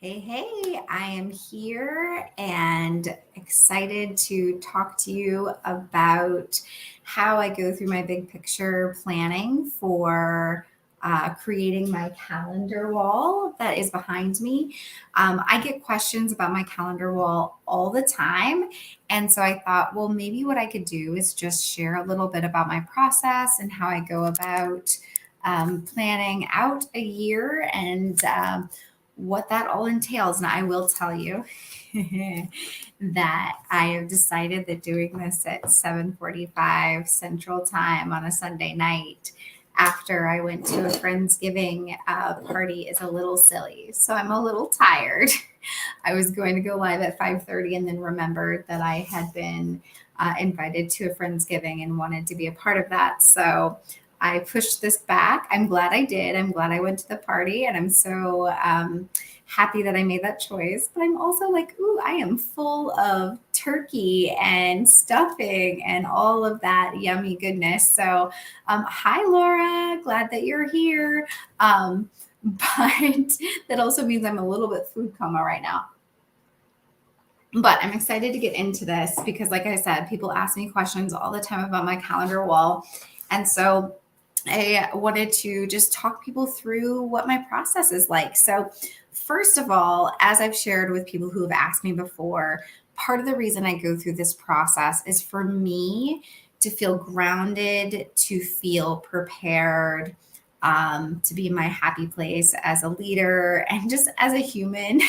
Hey, I am here and excited to talk to you about how I go through my big picture planning for creating my calendar wall that is behind me. I get questions about my calendar wall all the time. And so I thought, well, maybe what I could do is just share a little bit about my process and how I go about planning out a year and what that all entails. And I will tell you that I have decided that doing this at 7:45 Central Time on a Sunday night after I went to a Friendsgiving party is a little silly. So I'm a little tired. I was going to go live at 5:30 and then remembered that I had been invited to a Friendsgiving and wanted to be a part of that. So I pushed this back. I'm glad I did. I'm glad I went to the party, and I'm so happy that I made that choice. But I'm also like, ooh, I am full of turkey and stuffing and all of that yummy goodness. So, hi, Laura. Glad that you're here. But that also means I'm a little bit food coma right now. But I'm excited to get into this because, like I said, people ask me questions all the time about my calendar wall. And so I wanted to just talk people through what my process is like. So, first of all, as I've shared with people who have asked me before, part of the reason I go through this process is for me to feel grounded, to feel prepared, to be in my happy place as a leader and just as a human.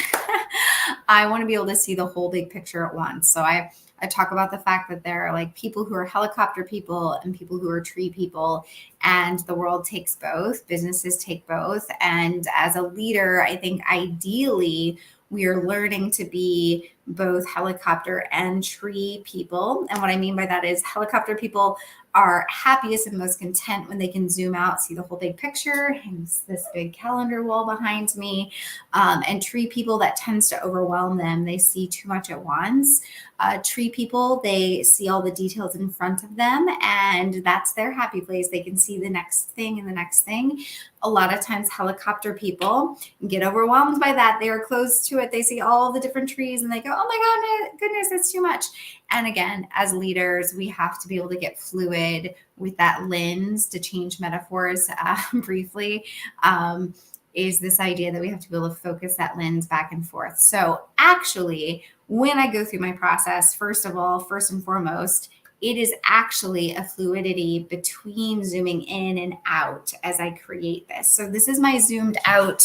I want to be able to see the whole big picture at once. So I talk about the fact that there are like people who are helicopter people and people who are tree people, and the world takes both, businesses take both. And as a leader, I think ideally we are learning to be both helicopter and tree people. And what I mean by that is helicopter people are happiest and most content when they can zoom out, see the whole big picture, and this big calendar wall behind me. And tree people, that tends to overwhelm them. They see too much at once. Tree people, they see all the details in front of them, and that's their happy place. They can see the next thing and the next thing. A lot of times, helicopter people get overwhelmed by that. They are close to it. They see all the different trees and they go, oh my God, goodness, that's too much. And again, as leaders, we have to be able to get fluid with that lens, to change metaphors briefly. Is this idea that we have to be able to focus that lens back and forth. So actually, when I go through my process, first of all, first and foremost, it is actually a fluidity between zooming in and out as I create this. So this is my zoomed out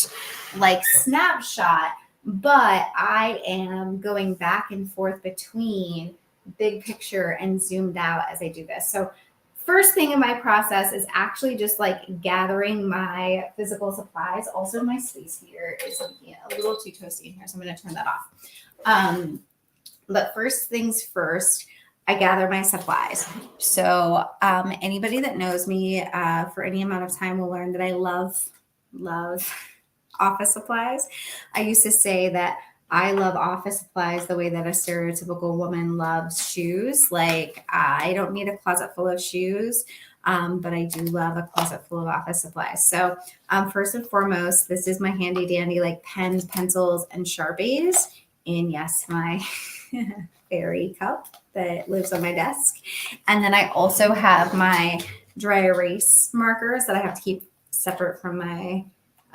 like snapshot, but I am going back and forth between big picture and zoomed out as I do this. So first thing in my process is actually just like gathering my physical supplies. Also, my space heater is a little too toasty in here, so I'm going to turn that off. But first things first, I gather my supplies. So anybody that knows me for any amount of time will learn that I love office supplies. I used to say that I love office supplies the way that a stereotypical woman loves shoes. Like, I don't need a closet full of shoes, but I do love a closet full of office supplies. So, first and foremost, this is my handy dandy like pens, pencils, and Sharpies. And yes, my fairy cup that lives on my desk. And then I also have my dry erase markers that I have to keep separate from my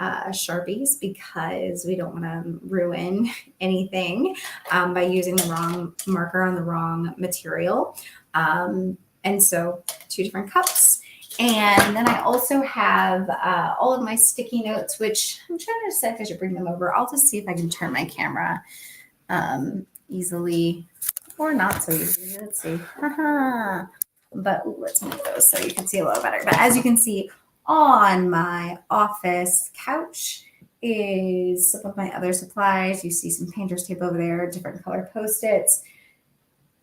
Sharpies because we don't want to ruin anything by using the wrong marker on the wrong material. And so 2 different cups. And then I also have all of my sticky notes, which I'm trying to decide if I should bring them over. I'll just see if I can turn my camera easily or not so easily. Let's see. But let's move those so you can see a little better. But as you can see, on my office couch is some of my other supplies. You see some painter's tape over there, different color Post-its,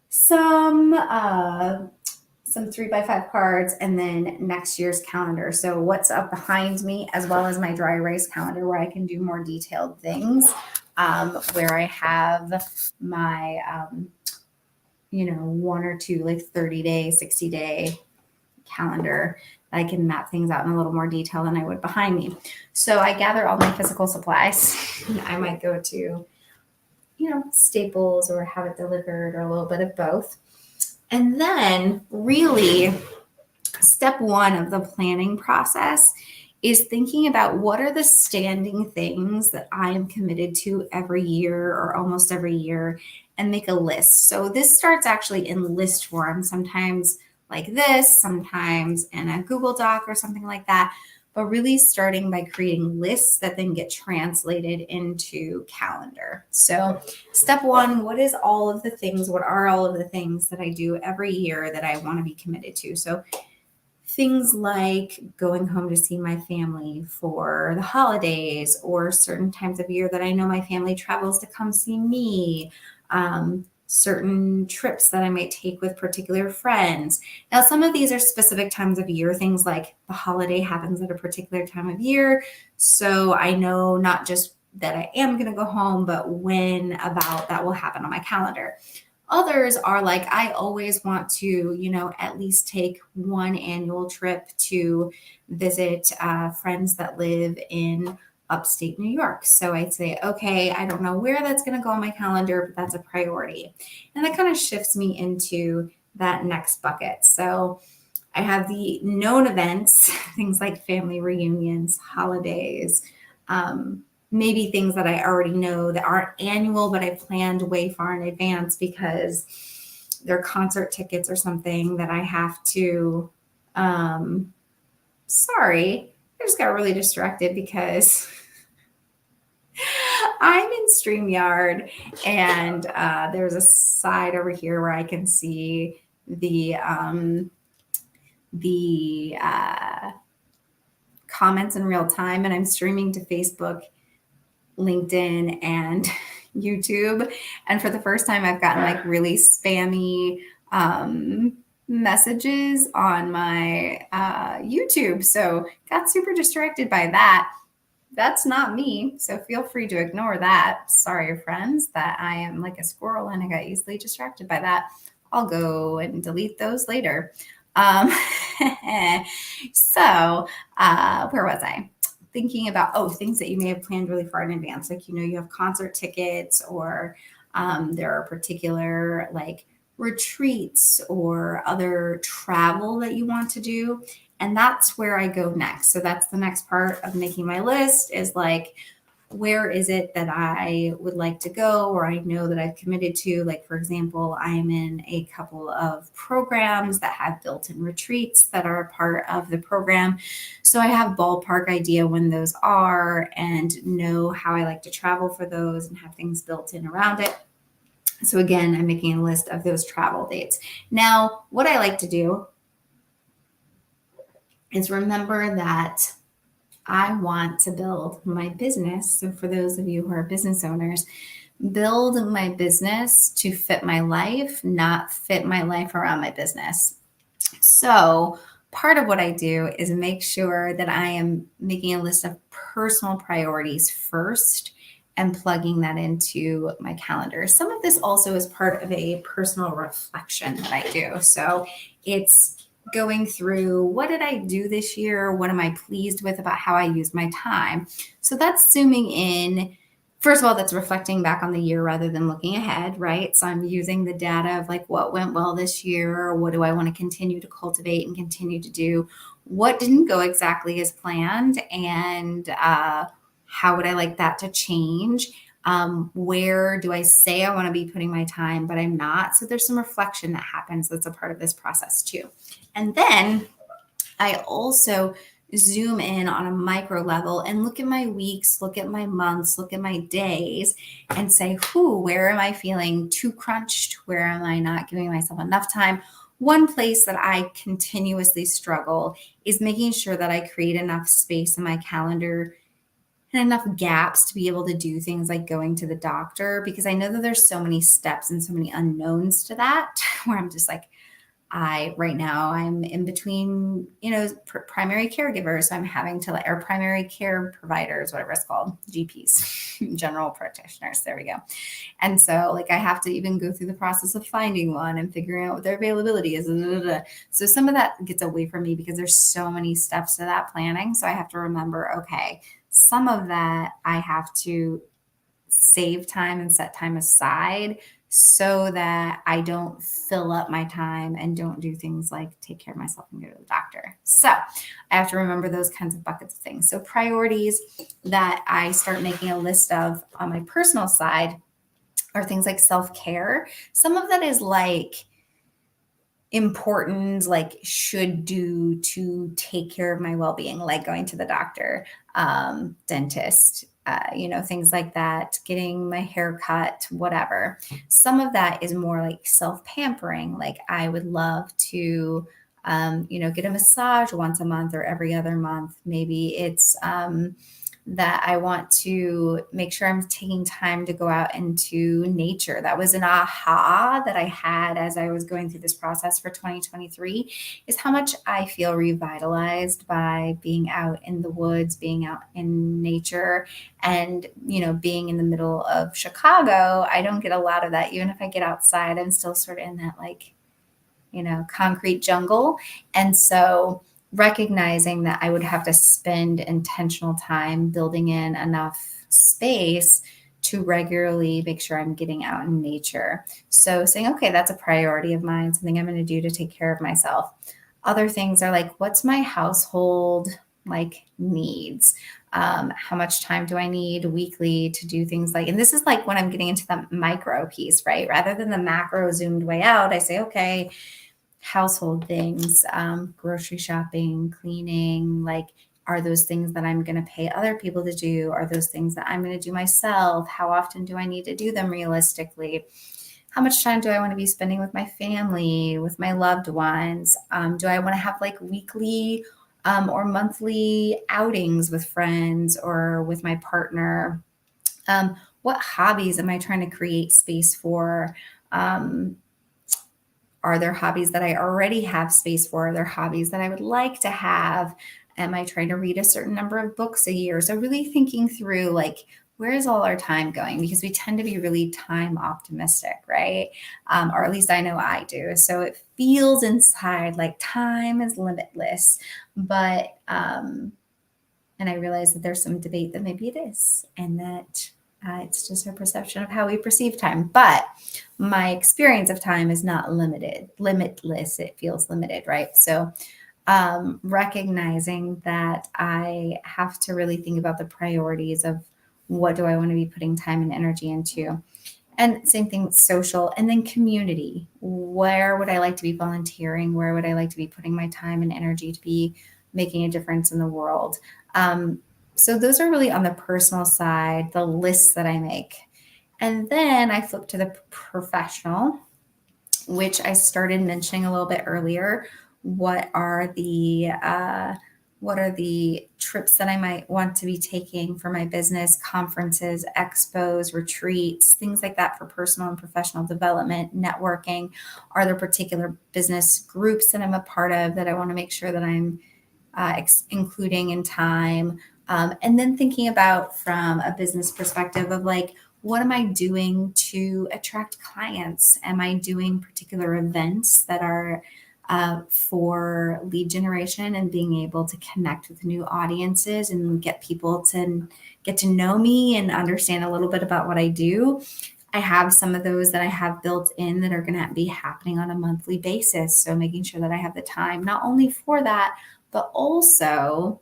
some 3x5 cards, and then next year's calendar. So what's up behind me, as well as my dry erase calendar where I can do more detailed things, where I have my, 1 or 2 like 30-day, 60-day calendar I can map things out in a little more detail than I would behind me. So I gather all my physical supplies. I might go to, Staples or have it delivered or a little bit of both. And then really step one of the planning process is thinking about what are the standing things that I am committed to every year or almost every year, and make a list. So this starts actually in list form, sometimes like this, sometimes in a Google Doc or something like that, but really starting by creating lists that then get translated into calendar. So step one, what are all of the things that I do every year that I want to be committed to? So things like going home to see my family for the holidays or certain times of year that I know my family travels to come see me, certain trips that I might take with particular friends. Now, some of these are specific times of year, things like the holiday happens at a particular time of year. So I know not just that I am going to go home, but when about that will happen on my calendar. Others are like, I always want to, at least take one annual trip to visit friends that live in upstate New York. So I'd say, okay, I don't know where that's going to go on my calendar, but that's a priority. And that kind of shifts me into that next bucket. So I have the known events, things like family reunions, holidays, maybe things that I already know that aren't annual, but I planned way far in advance because they're concert tickets or something that I have to. Sorry, I just got really distracted because I'm in StreamYard and there's a side over here where I can see the comments in real time, and I'm streaming to Facebook, LinkedIn, and YouTube. And for the first time, I've gotten like really spammy messages on my YouTube. So got super distracted by that. That's not me. So feel free to ignore that. Sorry, friends, that I am like a squirrel and I got easily distracted by that. I'll go and delete those later. So where was I? Thinking about things that you may have planned really far in advance, like you have concert tickets, or there are particular like retreats or other travel that you want to do, and that's where I go next. So that's the next part of making my list, is like, where is it that I would like to go, or I know that I've committed to? Like, for example, I am in a couple of programs that have built-in retreats that are a part of the program. So I have ballpark idea when those are and know how I like to travel for those and have things built in around it. So again, I'm making a list of those travel dates. Now, what I like to do is remember that I want to build my business. So for those of you who are business owners, build my business to fit my life, not fit my life around my business. So part of what I do is make sure that I am making a list of personal priorities first and plugging that into my calendar. Some of this also is part of a personal reflection that I do. So it's going through, what did I do this year? What am I pleased with about how I used my time? So that's zooming in. First of all, that's reflecting back on the year rather than looking ahead, right? So I'm using the data of like, what went well this year? What do I want to continue to cultivate and continue to do? What didn't go exactly as planned? And how would I like that to change? Where do I say I want to be putting my time, but I'm not? So there's some reflection that happens that's a part of this process too. And then I also zoom in on a micro level and look at my weeks, look at my months, look at my days, and say, where am I feeling too crunched? Where am I not giving myself enough time? One place that I continuously struggle is making sure that I create enough space in my calendar and enough gaps to be able to do things like going to the doctor, because I know that there's so many steps and so many unknowns to that where I'm just like, Right now I'm in between, primary caregivers. So I'm having to, or primary care providers, whatever it's called, GPs, general practitioners. There we go. And so like I have to even go through the process of finding one and figuring out what their availability is. So some of that gets away from me because there's so many steps to that planning. So I have to remember, okay, some of that I have to save time and set time aside so that I don't fill up my time and don't do things like take care of myself and go to the doctor. So I have to remember those kinds of buckets of things. So priorities that I start making a list of on my personal side are things like self-care. Some of that is like important, like should do to take care of my well-being, like going to the doctor, dentist, things like that, getting my hair cut, whatever. Some of that is more like self-pampering. Like I would love to, get a massage once a month or every other month. Maybe it's, that I want to make sure I'm taking time to go out into nature. That was an aha that I had as I was going through this process for 2023, is how much I feel revitalized by being out in the woods, being out in nature, and, being in the middle of Chicago. I don't get a lot of that. Even if I get outside, I'm still sort of in that concrete jungle. And so recognizing that I would have to spend intentional time building in enough space to regularly make sure I'm getting out in nature. So saying, okay, that's a priority of mine, something I'm going to do to take care of myself. Other things are like, what's my household needs? How much time do I need weekly to do things like, and this is like when I'm getting into the micro piece, right? Rather than the macro zoomed way out, I say, okay, household things, grocery shopping, cleaning, are those things that I'm going to pay other people to do? Are those things that I'm going to do myself? How often do I need to do them realistically? How much time do I want to be spending with my family, with my loved ones? Do I want to have weekly or monthly outings with friends or with my partner? What hobbies am I trying to create space for? Are there hobbies that I already have space for? Are there hobbies that I would like to have? Am I trying to read a certain number of books a year? So really thinking through where is all our time going? Because we tend to be really time optimistic, right? Or at least I know I do. So it feels inside like time is limitless, but and I realize that there's some debate that maybe it is, and that it's just our perception of how we perceive time. But my experience of time is not limitless. It feels limited, right? So recognizing that I have to really think about the priorities of what do I want to be putting time and energy into. And same thing, social, and then community. Where would I like to be volunteering? Where would I like to be putting my time and energy to be making a difference in the world? So those are really on the personal side, the lists that I make. And then I flip to the professional, which I started mentioning a little bit earlier. What are the trips that I might want to be taking for my business, conferences, expos, retreats, things like that for personal and professional development, networking? Are there particular business groups that I'm a part of that I want to make sure that I'm including in time? And then thinking about from a business perspective of what am I doing to attract clients? Am I doing particular events that are for lead generation and being able to connect with new audiences and get people to get to know me and understand a little bit about what I do? I have some of those that I have built in that are going to be happening on a monthly basis. So making sure that I have the time, not only for that, but also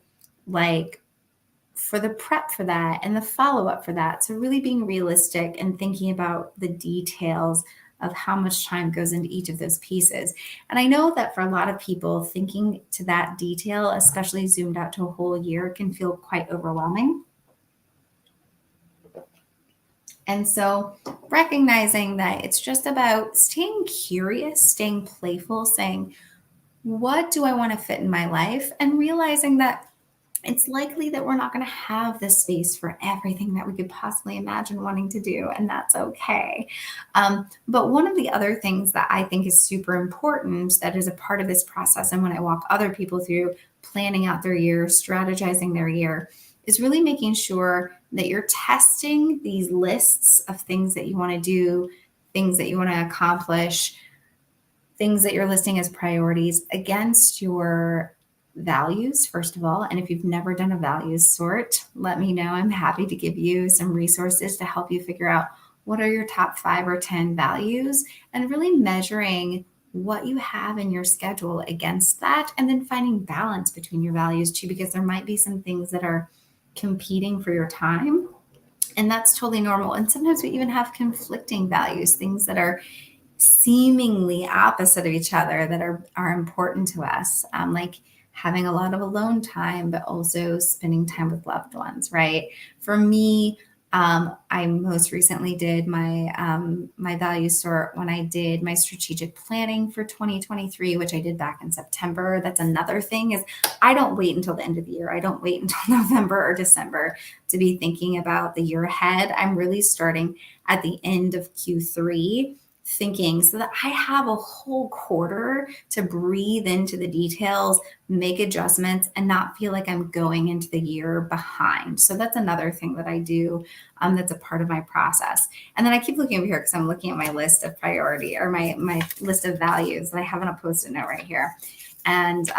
for the prep for that and the follow-up for that. So really being realistic and thinking about the details of how much time goes into each of those pieces. And I know that for a lot of people, thinking to that detail, especially zoomed out to a whole year, can feel quite overwhelming. And so recognizing that it's just about staying curious, staying playful, saying, what do I want to fit in my life? And realizing that it's likely that we're not going to have the space for everything that we could possibly imagine wanting to do, and that's okay. But one of the other things that I think is super important that is a part of this process, and when I walk other people through planning out their year, strategizing their year, is really making sure that you're testing these lists of things that you want to do, things that you want to accomplish, things that you're listing as priorities against your values, first of all. And if you've never done a values sort, let me know. I'm happy to give you some resources to help you figure out what are your top 5 or 10 values and really measuring what you have in your schedule against that, and then finding balance between your values too, because there might be some things that are competing for your time. And that's totally normal. And sometimes we even have conflicting values, things that are seemingly opposite of each other that are important to us, like having a lot of alone time, but also spending time with loved ones, right? For me, I most recently did my value sort when I did my strategic planning for 2023, which I did back in September. That's another thing is I don't wait until the end of the year. I don't wait until November or December to be thinking about the year ahead. I'm really starting at the end of Q3 thinking so that I have a whole quarter to breathe into the details, make adjustments, and not feel like I'm going into the year behind. So that's another thing that I do that's a part of my process. And then I keep looking over here because I'm looking at my list of priority or my list of values. And I have on a Post-it note right here. And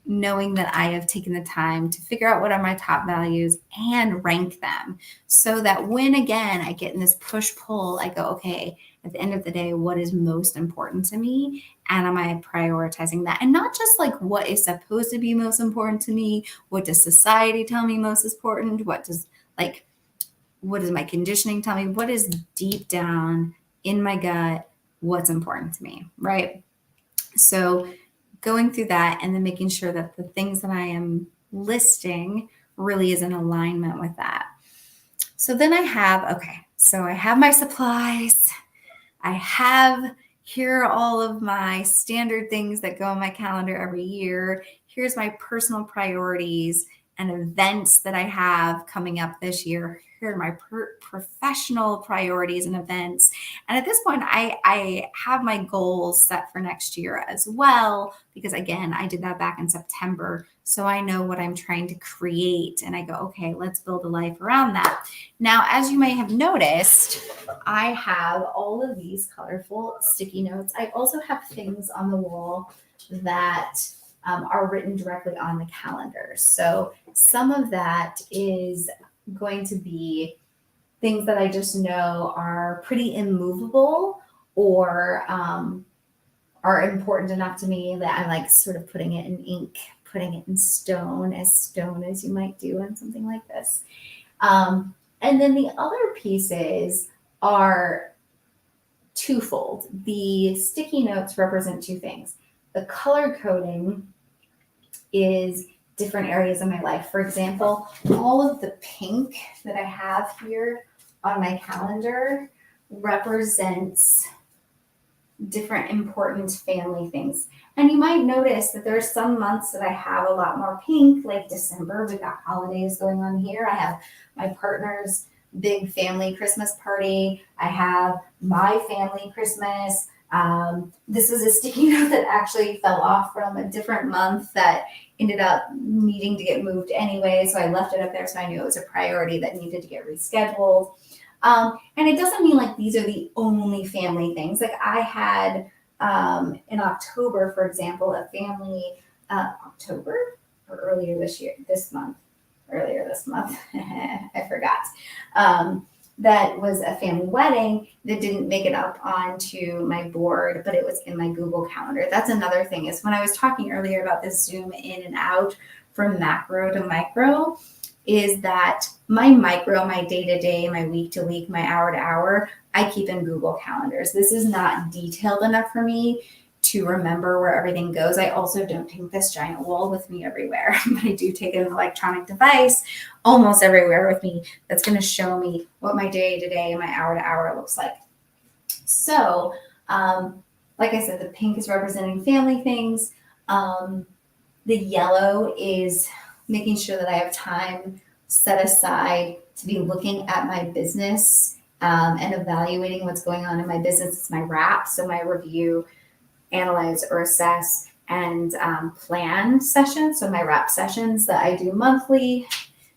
knowing that I have taken the time to figure out what are my top values and rank them so that when again I get in this push pull, I go, okay, at the end of the day, what is most important to me? And am I prioritizing that? And not just like what is supposed to be most important to me? What does society tell me most important? What does my conditioning tell me? What is deep down in my gut? What's important to me, right? So going through that and then making sure that the things that I am listing really is in alignment with that. So then I have my supplies. I have here are all of my standard things that go on my calendar every year. Here's my personal priorities and events that I have coming up this year. Here are my professional priorities and events. And at this point, I have my goals set for next year as well, because again, I did that back in September. So I know what I'm trying to create. And I go, okay, let's build a life around that. Now, as you may have noticed, I have all of these colorful sticky notes. I also have things on the wall that are written directly on the calendar. So some of that is going to be things that I just know are pretty immovable or are important enough to me that I like sort of putting it in ink, putting it in stone as you might do in something like this. And then the other pieces are twofold. The sticky notes represent two things. The color coding is different areas of my life. For example, all of the pink that I have here on my calendar represents different important family things. And you might notice that there's some months that I have a lot more pink, like December. We've got holidays going on here. I have my partner's big family Christmas party. I have my family Christmas. This is a sticky note that actually fell off from a different month that ended up needing to get moved anyway. So I left it up there, so I knew it was a priority that needed to get rescheduled. And it doesn't mean like these are the only family things. Like I had in October, for example, a family October or earlier this month, I forgot. That was a family wedding that didn't make it up onto my board, but it was in my Google Calendar. That's another thing is when I was talking earlier about this zoom in and out from macro to micro, is that my micro, my day-to-day, my week-to-week, my hour-to-hour, I keep in Google Calendars. This is not detailed enough for me to remember where everything goes. I also don't take this giant wall with me everywhere, but I do take an electronic device almost everywhere with me that's going to show me what my day-to-day and my hour-to-hour looks like. So, like I said, the pink is representing family things. The yellow is making sure that I have time set aside to be looking at my business and evaluating what's going on in my business. It's my wrap, so my review, analyze or assess, and plan sessions. So my wrap sessions that I do monthly.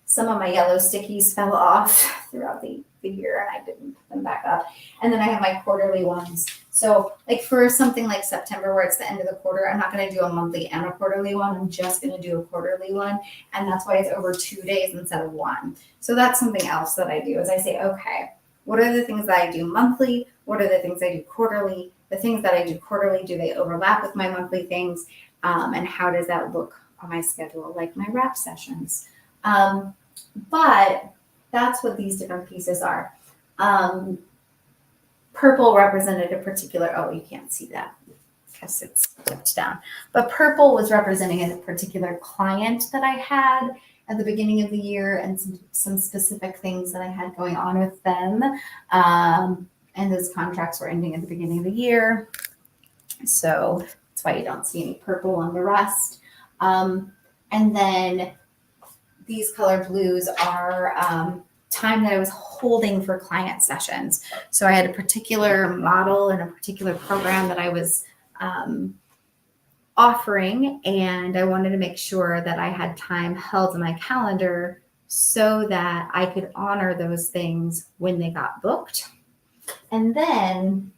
Some of my yellow stickies fell off throughout the year and I didn't put them back up. And then I have my quarterly ones. So like for something like September where it's the end of the quarter, I'm not going to do a monthly and a quarterly one. I'm just going to do a quarterly one. And that's why it's over 2 days instead of one. So that's something else that I do is I say, okay, what are the things that I do monthly? What are the things I do quarterly? The things that I do quarterly, do they overlap with my monthly things? And how does that look on my schedule, like my wrap sessions? But that's what these different pieces are. Purple represented a particular, oh, you can't see that because it's tipped down. But purple was representing a particular client that I had at the beginning of the year and some specific things that I had going on with them. And those contracts were ending at the beginning of the year. So that's why you don't see any purple on the rest. And then these color blues are time that I was holding for client sessions. So I had a particular model and a particular program that I was offering, and I wanted to make sure that I had time held in my calendar so that I could honor those things when they got booked. And then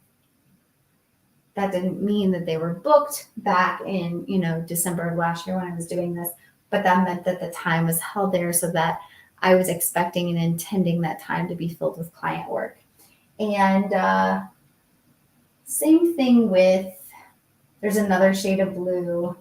that didn't mean that they were booked back in, December of last year when I was doing this, but that meant that the time was held there so that I was expecting and intending that time to be filled with client work. And same thing with, there's another shade of blue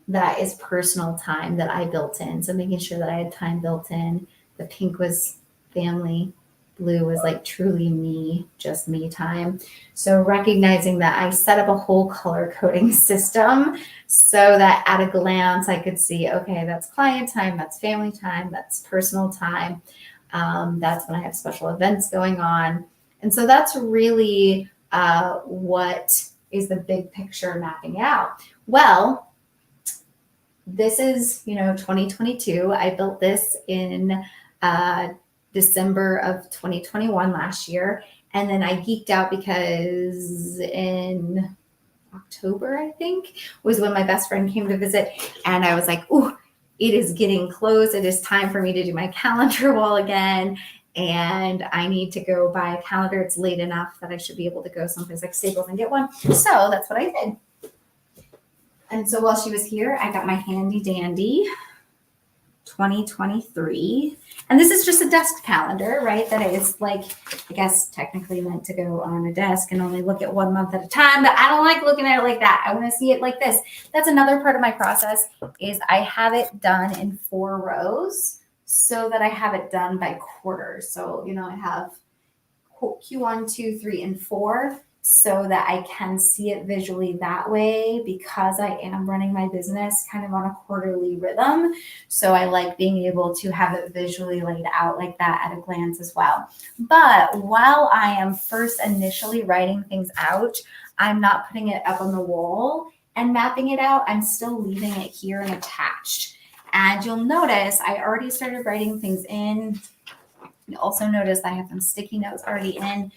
that is personal time that I built in. So making sure that I had time built in. The pink was family. Blue was like truly me, just me time. So recognizing that I set up a whole color coding system so that at a glance I could see, okay, that's client time, that's family time, that's personal time. That's when I have special events going on. And so that's really what is the big picture mapping out. Well, this is, 2022. I built this in December of 2021 last year. And then I geeked out because in October, I think, was when my best friend came to visit. And I was like, ooh, it is getting close. It is time for me to do my calendar wall again. And I need to go buy a calendar. It's late enough that I should be able to go someplace like Staples and get one. So that's what I did. And so while she was here, I got my handy dandy 2023. And this is just a desk calendar, right? That is like, I guess technically meant to go on a desk and only look at 1 month at a time, but I don't like looking at it like that. I want to see it like this. That's another part of my process is I have it done in 4 rows so that I have it done by quarter. So, I have Q1, 2, 3, and 4 so that I can see it visually that way because I am running my business kind of on a quarterly rhythm. So I like being able to have it visually laid out like that at a glance as well. But while I am first initially writing things out, I'm not putting it up on the wall and mapping it out. I'm still leaving it here and attached. And you'll notice I already started writing things in. You'll also notice I have some sticky notes already in.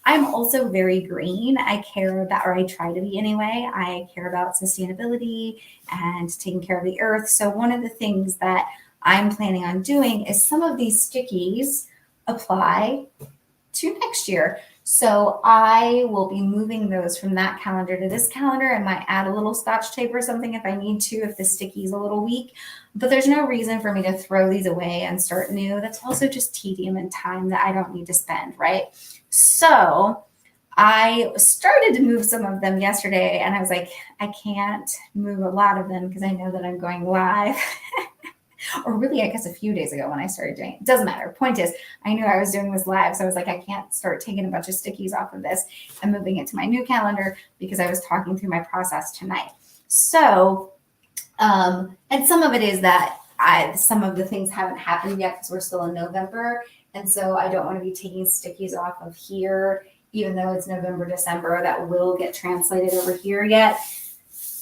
I'm also very green. I care about, or I try to be anyway, I care about sustainability and taking care of the earth. So one of the things that I'm planning on doing is some of these stickies apply to next year. So I will be moving those from that calendar to this calendar. I might add a little Scotch tape or something if I need to, if the sticky is a little weak. But there's no reason for me to throw these away and start new. That's also just tedium and time that I don't need to spend, right? So I started to move some of them yesterday and I was like, I can't move a lot of them because I know that I'm going live. Or really, I guess a few days ago when I started doing it. Doesn't matter. Point is, I knew I was doing this live. So I was like, I can't start taking a bunch of stickies off of this and moving it to my new calendar because I was talking through my process tonight. So, and some of it is that some of the things haven't happened yet because we're still in November. And so I don't want to be taking stickies off of here, even though it's November, December, that will get translated over here yet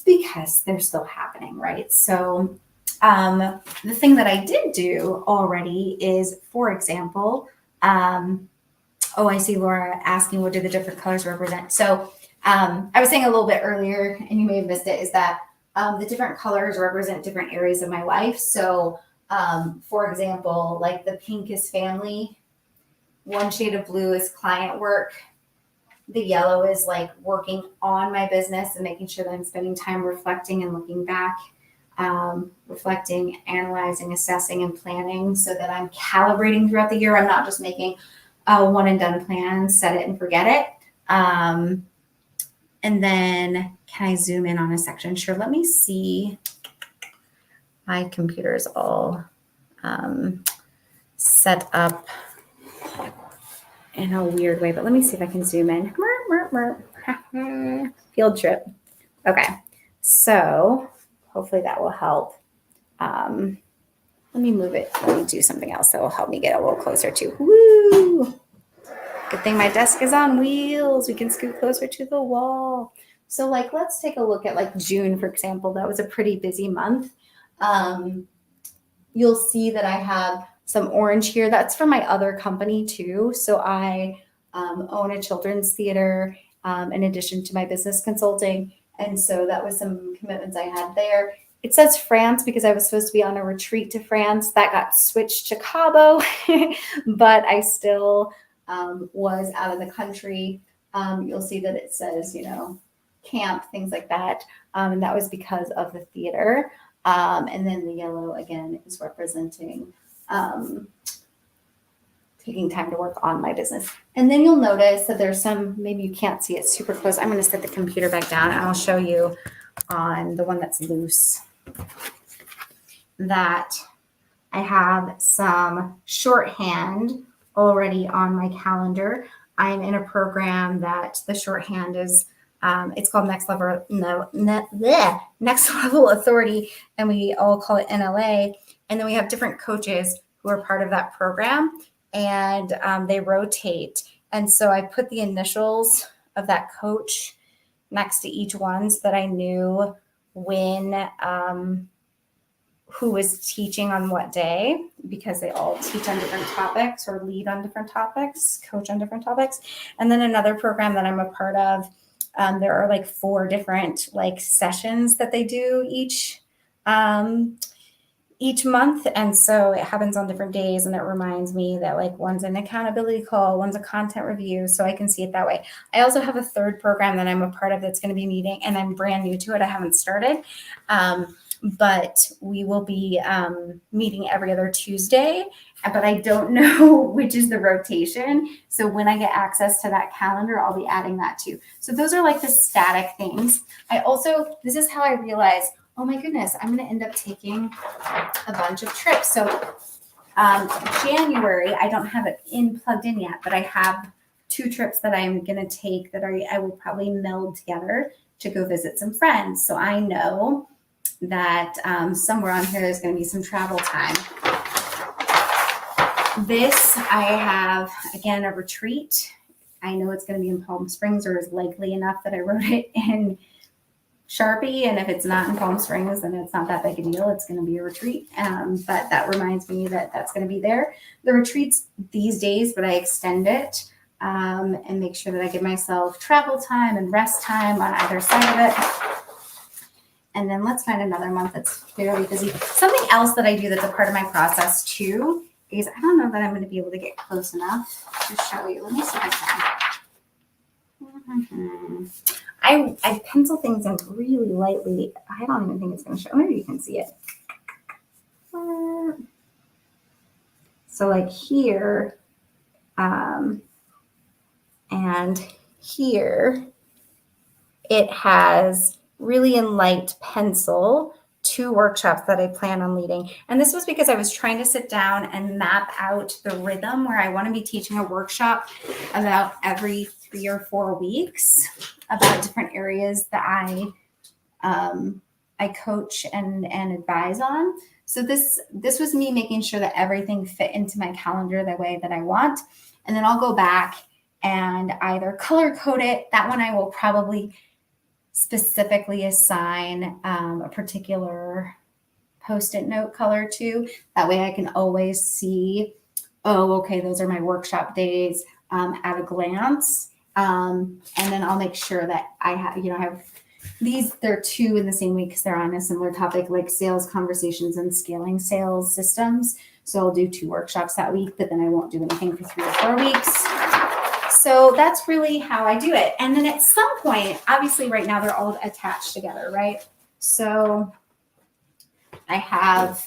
because they're still happening, right? So The thing that I did do already is, for example, I see Laura asking what do the different colors represent. So I was saying a little bit earlier, and you may have missed it, is that the different colors represent different areas of my life. So for example, like the pink is family, one shade of blue is client work, the yellow is like working on my business and making sure that I'm spending time reflecting and looking back, reflecting, analyzing, assessing, and planning so that I'm calibrating throughout the year. I'm not just making a one and done plan, set it and forget it. And then can I zoom in on a section? Sure. Let me see. My computer's all set up in a weird way, but let me see if I can zoom in. Field trip. Okay. So hopefully that will help. Let me move it. Let me do something else that will help me get a little closer to. Woo! Good thing my desk is on wheels. We can scoot closer to the wall. So like, let's take a look at like June, for example. That was a pretty busy month. You'll see that I have some orange here. That's for my other company too. So I own a children's theater in addition to my business consulting. And so that was some commitments I had there. It says France because I was supposed to be on a retreat to France. That got switched to Cabo, but I still was out of the country. You'll see that it says, camp, things like that. And that was because of the theater. And then the yellow, again, is representing taking time to work on my business. And then you'll notice that there's some, maybe you can't see it super close. I'm going to set the computer back down and I'll show you on the one that's loose that I have some shorthand already on my calendar. I'm in a program that the shorthand is, it's called Next Level Authority, and we all call it NLA. And then we have different coaches who are part of that program, and they rotate. And so I put the initials of that coach next to each one so that I knew when who was teaching on what day, because they all teach on different topics or lead on different topics, coach on different topics. And then another program that I'm a part of, there are like 4 different like sessions that they do each month. And so it happens on different days. And it reminds me that like one's an accountability call, one's a content review. So I can see it that way. I also have a 3rd program that I'm a part of that's going to be meeting, and I'm brand new to it. I haven't started. But we will be meeting every other Tuesday, but I don't know which is the rotation. So when I get access to that calendar, I'll be adding that too. So those are like the static things. This is how I realize, oh my goodness, I'm going to end up taking a bunch of trips. So January, I don't have it plugged in yet, but I have 2 trips that I'm going to take that I will probably meld together to go visit some friends. So I know that somewhere on here there's going to be some travel time. This, I have, again, a retreat. I know it's going to be in Palm Springs, or is likely enough that I wrote it in Sharpie. And if it's not in Palm Springs, then it's not that big a deal. It's going to be a retreat. But that reminds me that that's going to be there. The retreat's these days, but I extend it and make sure that I give myself travel time and rest time on either side of it. And then let's find another month that's fairly busy. Something else that I do that's a part of my process too is, I don't know that I'm going to be able to get close enough to show you. Let me see if I can. I pencil things in really lightly. I don't even think it's going to show. Maybe you can see it. So like here and here, it has really in light pencil 2 workshops that I plan on leading. And this was because I was trying to sit down and map out the rhythm where I want to be teaching a workshop about every 3 or 4 weeks about different areas that I coach and advise on. So this was me making sure that everything fit into my calendar the way that I want. And then I'll go back and either color code it. That one I will probably specifically assign a particular Post-it note color too. That way I can always see, oh, okay, those are my workshop days at a glance. And then I'll make sure that I have these, they're two in the same week because they're on a similar topic, like sales conversations and scaling sales systems. So I'll do 2 workshops that week, but then I won't do anything for 3 or 4 weeks. So that's really how I do it. And then at some point, obviously right now they're all attached together, right? So I have,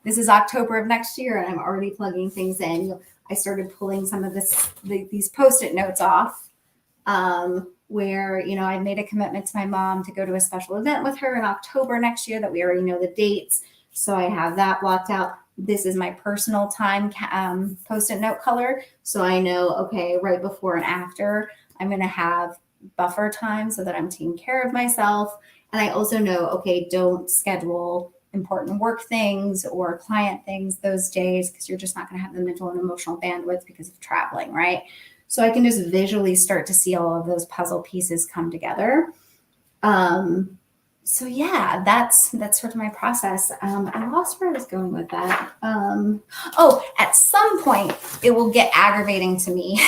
this is October of next year and I'm already plugging things in. I started pulling some of these Post-it notes off where, I made a commitment to my mom to go to a special event with her in October next year that we already know the dates. So I have that blocked out. This is my personal time Post-it note color. So I know, okay, right before and after, I'm going to have buffer time so that I'm taking care of myself. And I also know, okay, don't schedule important work things or client things those days because you're just not going to have the mental and emotional bandwidth because of traveling, right? So I can just visually start to see all of those puzzle pieces come together. So yeah, that's sort of my process. I lost where I was going with that. At some point it will get aggravating to me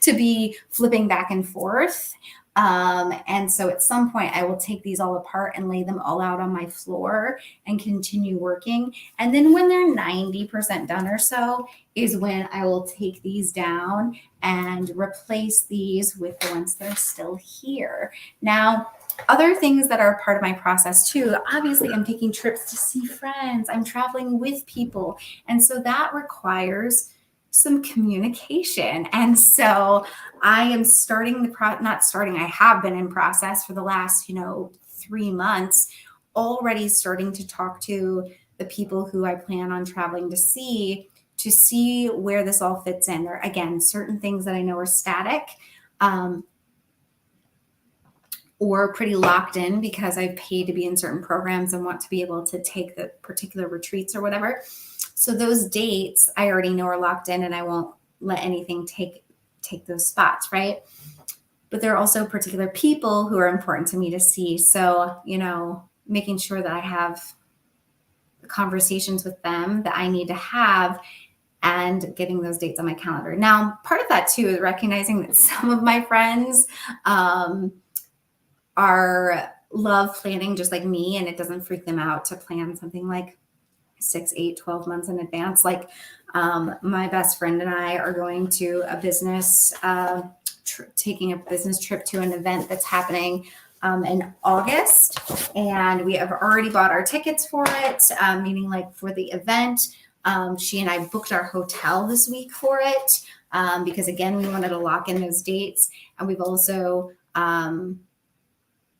to be flipping back and forth. And so at some point I will take these all apart and lay them all out on my floor and continue working. And then when they're 90% done or so is when I will take these down and replace these with the ones that are still here. Now, other things that are part of my process too, obviously I'm taking trips to see friends, I'm traveling with people. And so that requires some communication. And so I am I have been in process for the last, 3 months, already starting to talk to the people who I plan on traveling to see where this all fits in. There, again, certain things that I know are static, or pretty locked in because I've paid to be in certain programs and want to be able to take the particular retreats or whatever. So those dates I already know are locked in and I won't let anything take those spots, right? But there are also particular people who are important to me to see. So, making sure that I have conversations with them that I need to have and getting those dates on my calendar. Now, part of that too is recognizing that some of my friends, love planning just like me, and it doesn't freak them out to plan something like 6, 8, 12 months in advance. Like my best friend and I are going to a business, taking a business trip to an event that's happening in August. And we have already bought our tickets for it, meaning like for the event. She and I booked our hotel this week for it because again, we wanted to lock in those dates. And we've also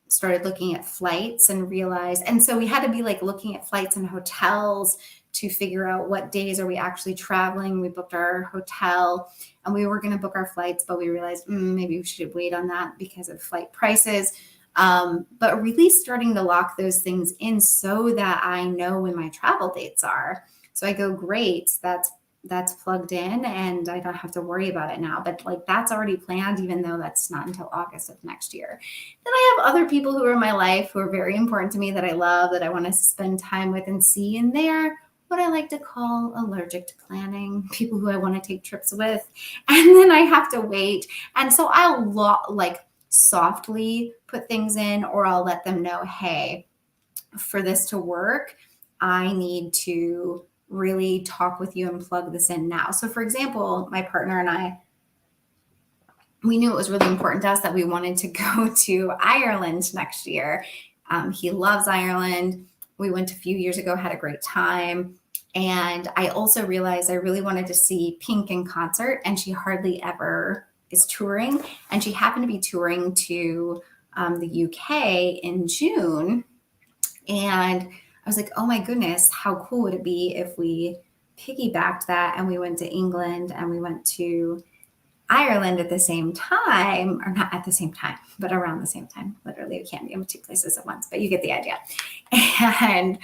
started looking at flights and realized, and so we had to be like looking at flights and hotels to figure out what days are we actually traveling. We booked our hotel and we were going to book our flights, but we realized maybe we should wait on that because of flight prices. But really starting to lock those things in so that I know when my travel dates are. So I go, great, that's plugged in and I don't have to worry about it now. But like that's already planned, even though that's not until August of next year. Then I have other people who are in my life who are very important to me that I love, that I want to spend time with and see. And they're what I like to call allergic to planning, people who I want to take trips with. And then I have to wait. And so I'll softly put things in, or I'll let them know, hey, for this to work, I need to really talk with you and plug this in now. So for example, my partner and I, we knew it was really important to us that we wanted to go to Ireland next year. He loves Ireland. We went a few years ago, had a great time. And I also realized I really wanted to see Pink in concert, and she hardly ever is touring. And she happened to be touring to the UK in June. And I was like, oh my goodness, how cool would it be if we piggybacked that and we went to England and we went to Ireland at the same time, or not at the same time, but around the same time. Literally, you can't be in 2 places at once, but you get the idea. And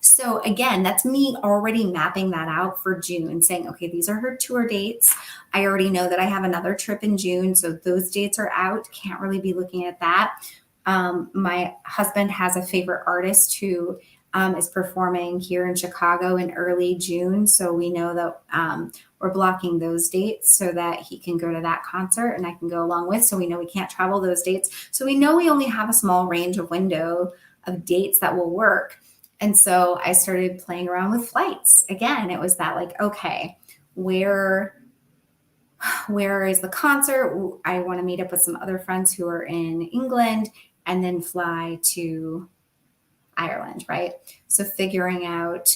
so again, that's me already mapping that out for June, saying, okay, these are her tour dates. I already know that I have another trip in June, so those dates are out. Can't really be looking at that. My husband has a favorite artist who is performing here in Chicago in early June. So we know that we're blocking those dates so that he can go to that concert and I can go along with. So we know we can't travel those dates. So we know we only have a small range of window of dates that will work. And so I started playing around with flights. Again, it was that like, okay, where is the concert? I want to meet up with some other friends who are in England and then fly to Ireland, right? So figuring out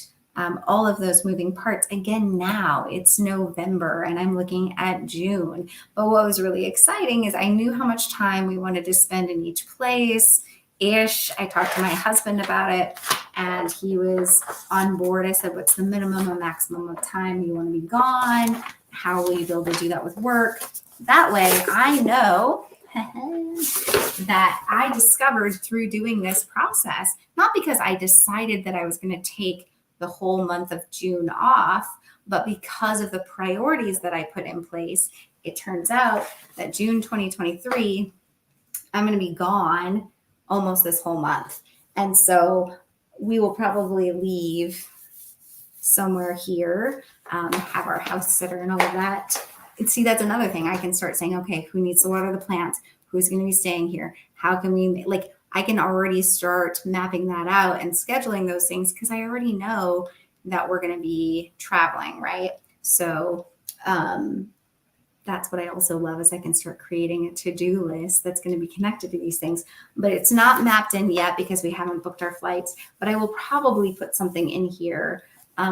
all of those moving parts. Again, now it's November and I'm looking at June. But what was really exciting is I knew how much time we wanted to spend in each place ish. I talked to my husband about it and he was on board. I said, what's the minimum or maximum of time you want to be gone? How will you be able to do that with work? That way I know that I discovered through doing this process, not because I decided that I was going to take the whole month of June off, but because of the priorities that I put in place, it turns out that June 2023, I'm going to be gone almost this whole month. And so we will probably leave somewhere here, have our house sitter and all of that. And see, that's another thing. I can start saying, okay, who needs to water the plants? Who's going to be staying here? How can we, like, I can already start mapping that out and scheduling those things because I already know that we're going to be traveling, right? So that's what I also love is I can start creating a to-do list that's going to be connected to these things. But it's not mapped in yet because we haven't booked our flights. But I will probably put something in here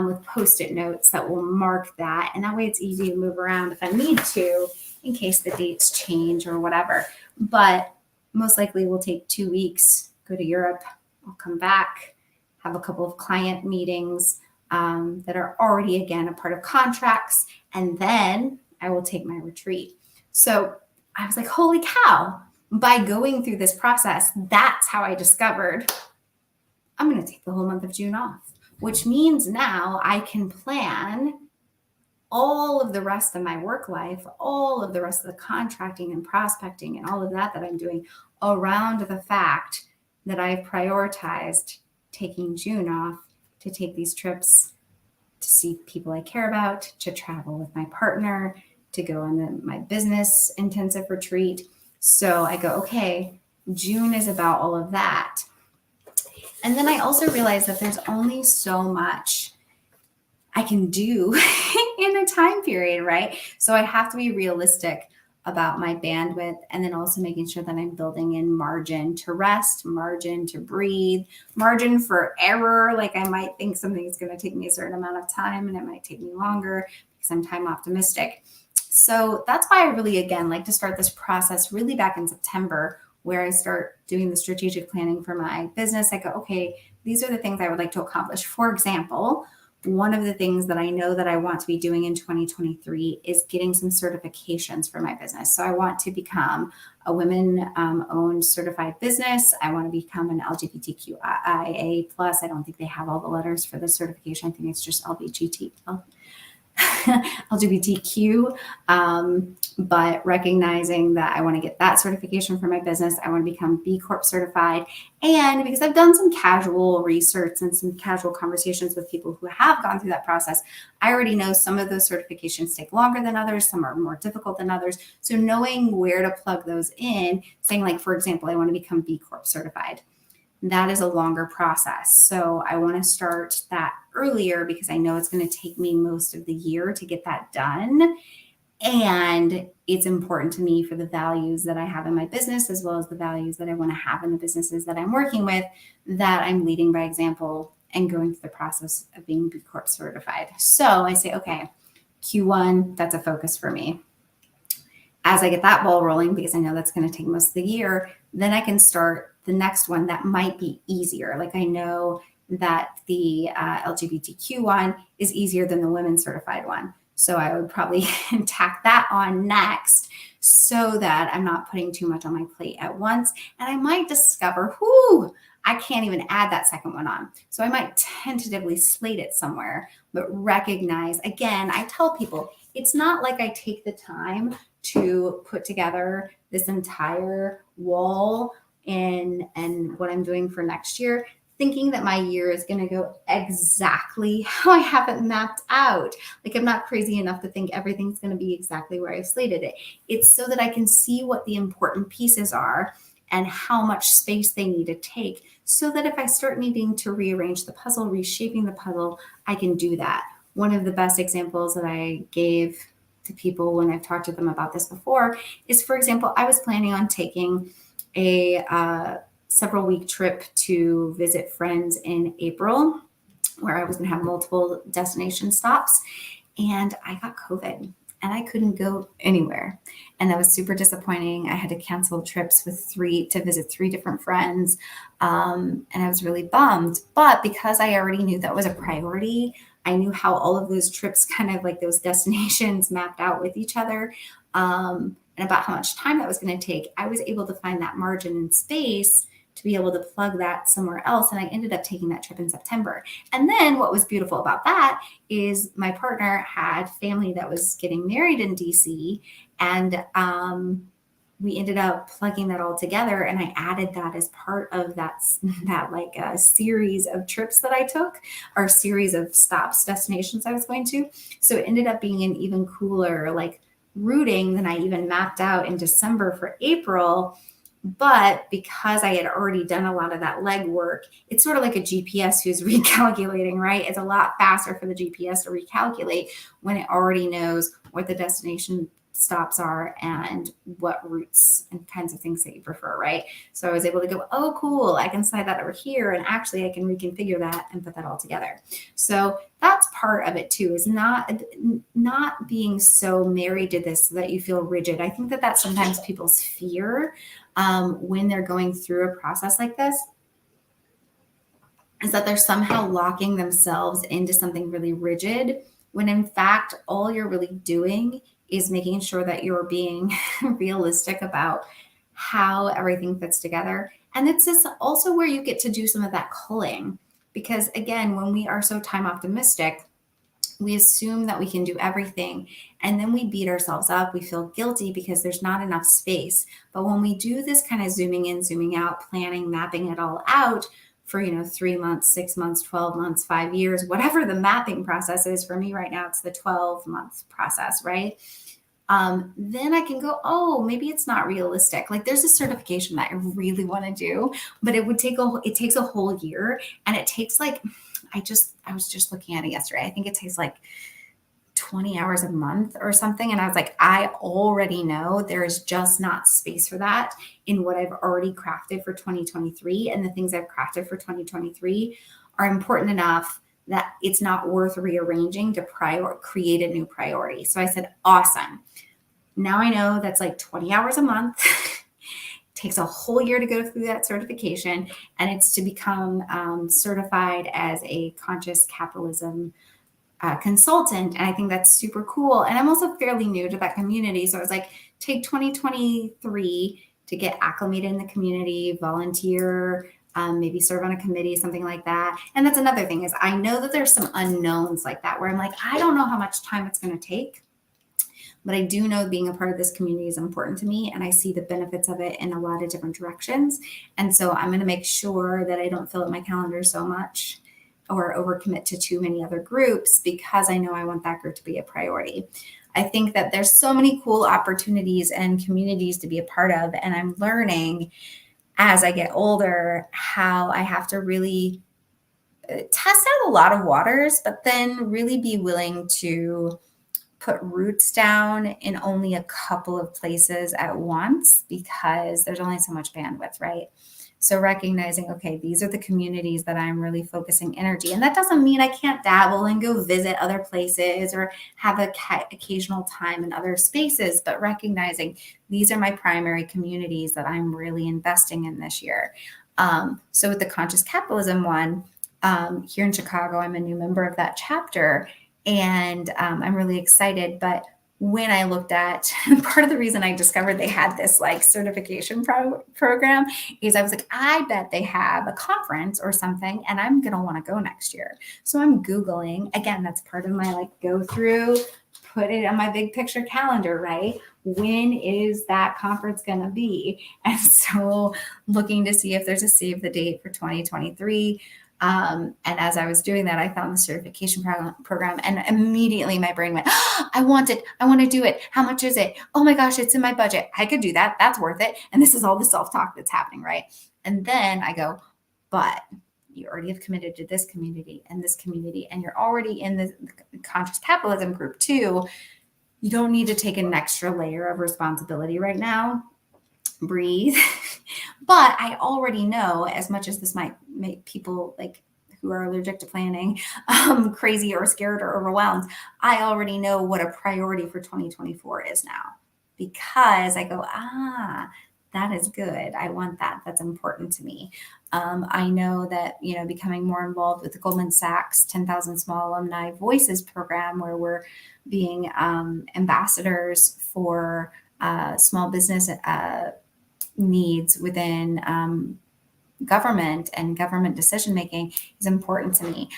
with Post-it notes that will mark that. And that way it's easy to move around if I need to in case the dates change or whatever. But most likely we'll take 2 weeks, go to Europe. I'll come back, have a couple of client meetings that are already, again, a part of contracts. And then I will take my retreat. So I was like, holy cow, by going through this process, that's how I discovered I'm going to take the whole month of June off, which means now I can plan all of the rest of my work life, all of the rest of the contracting and prospecting and all of that I'm doing around the fact that I've prioritized taking June off to take these trips, to see people I care about, to travel with my partner, to go on my business intensive retreat. So I go, okay, June is about all of that. And then I also realized that there's only so much I can do in a time period, right? So I have to be realistic about my bandwidth and then also making sure that I'm building in margin to rest, margin to breathe, margin for error. Like I might think something is going to take me a certain amount of time and it might take me longer because I'm time optimistic. So that's why I really, again, like to start this process really back in September where I start doing the strategic planning for my business. I go, okay, these are the things I would like to accomplish. For example, one of the things that I know that I want to be doing in 2023 is getting some certifications for my business. So I want to become a women-owned certified business. I want to become an LGBTQIA+. I don't think they have all the letters for the certification. I think it's just LGBTQ, but recognizing that I want to get that certification for my business. I want to become B Corp certified. And because I've done some casual research and some casual conversations with people who have gone through that process, I already know some of those certifications take longer than others. Some are more difficult than others. So knowing where to plug those in, saying like, for example, I want to become B Corp certified. That is a longer process. So I want to start that earlier because I know it's going to take me most of the year to get that done. And it's important to me for the values that I have in my business, as well as the values that I want to have in the businesses that I'm working with, that I'm leading by example and going through the process of being B Corp certified. So I say, okay, Q1, that's a focus for me. As I get that ball rolling, because I know that's going to take most of the year, then I can start the next one that might be easier. Like I know that the LGBTQ one is easier than the women certified one. So I would probably tack that on next so that I'm not putting too much on my plate at once. And I might discover, I can't even add that second one on. So I might tentatively slate it somewhere, but recognize, again, I tell people, it's not like I take the time to put together this entire wall and what I'm doing for next year, thinking that my year is going to go exactly how I have it mapped out. Like, I'm not crazy enough to think everything's going to be exactly where I've slated it. It's so that I can see what the important pieces are and how much space they need to take, so that if I start needing to rearrange the puzzle, reshaping the puzzle, I can do that. One of the best examples that I gave to people when I've talked to them about this before is, for example, I was planning on taking a several week trip to visit friends in April, where I was going to have multiple destination stops. And I got COVID and I couldn't go anywhere. And that was super disappointing. I had to cancel trips to visit three different friends. And I was really bummed. But because I already knew that was a priority, I knew how all of those trips, kind of like those destinations, mapped out with each other. And about how much time that was going to take, I was able to find that margin in space to be able to plug that somewhere else. And I ended up taking that trip in September. And then what was beautiful about that is my partner had family that was getting married in DC. And we ended up plugging that all together. And I added that as part of that like a series of trips that I took, or series of stops, destinations I was going to. So it ended up being an even cooler, like, routing than I even mapped out in December for April. But because I had already done a lot of that legwork, it's sort of like a GPS who's recalculating, right? It's a lot faster for the GPS to recalculate when it already knows what the destination stops are and what routes and kinds of things that you prefer, right? So I was able to go, oh, cool, I can slide that over here, and actually I can reconfigure that and put that all together. So that's part of it too, is not being so married to this so that you feel rigid. I think that that's sometimes people's fear when they're going through a process like this, is that they're somehow locking themselves into something really rigid, when in fact all you're really doing is making sure that you're being realistic about how everything fits together. And it's just also where you get to do some of that culling, because again, when we are so time optimistic, we assume that we can do everything, and then we beat ourselves up. We feel guilty because there's not enough space. But when we do this kind of zooming in, zooming out, planning, mapping it all out for 3 months, 6 months, 12 months, 5 years, whatever the mapping process is, for me right now, it's the 12-month process, right? Then I can go, oh, maybe it's not realistic. Like, there's a certification that I really want to do, but it takes a whole year, and it takes like, I was just looking at it yesterday. I think it takes like 20 hours a month or something. And I was like, I already know there is just not space for that in what I've already crafted for 2023. And the things I've crafted for 2023 are important enough that it's not worth rearranging to create a new priority. So I said, awesome. Now I know that's like 20 hours a month. Takes a whole year to go through that certification, and it's to become certified as a conscious capitalism consultant. And I think that's super cool. And I'm also fairly new to that community. So I was like, take 2023 to get acclimated in the community, volunteer, maybe serve on a committee, something like that. And that's another thing, is I know that there's some unknowns like that, where I'm like, I don't know how much time it's going to take. But I do know being a part of this community is important to me, and I see the benefits of it in a lot of different directions. And so I'm going to make sure that I don't fill up my calendar so much or overcommit to too many other groups, because I know I want that group to be a priority. I think that there's so many cool opportunities and communities to be a part of, and I'm learning as I get older how I have to really test out a lot of waters, but then really be willing to put roots down in only a couple of places at once, because there's only so much bandwidth, right? So recognizing, okay, these are the communities that I'm really focusing energy. And that doesn't mean I can't dabble and go visit other places or have occasional time in other spaces, but recognizing these are my primary communities that I'm really investing in this year. So with the conscious capitalism one, here in Chicago, I'm a new member of that chapter. And I'm really excited. But when I looked at part of the reason I discovered they had this like certification program is I was like, I bet they have a conference or something, and I'm going to want to go next year. So I'm Googling. Again, that's part of my like go through put it on my big picture calendar, right? When is that conference going to be? And so looking to see if there's a save the date for 2023. And as I was doing that, I found the certification program, and immediately my brain went, oh, I want it. I want to do it. How much is it? Oh my gosh, it's in my budget. I could do that. That's worth it. And this is all the self-talk that's happening, right? And then I go, but you already have committed to this community, and you're already in the conscious capitalism group too. You don't need to take an extra layer of responsibility right now. Breathe. But I already know, as much as this might make people like who are allergic to planning crazy or scared or overwhelmed, I already know what a priority for 2024 is now, because I go, that is good. I want that. That's important to me. I know that, becoming more involved with the Goldman Sachs 10,000 Small Alumni Voices program, where we're being ambassadors for small business needs within government and government decision making, is important to me.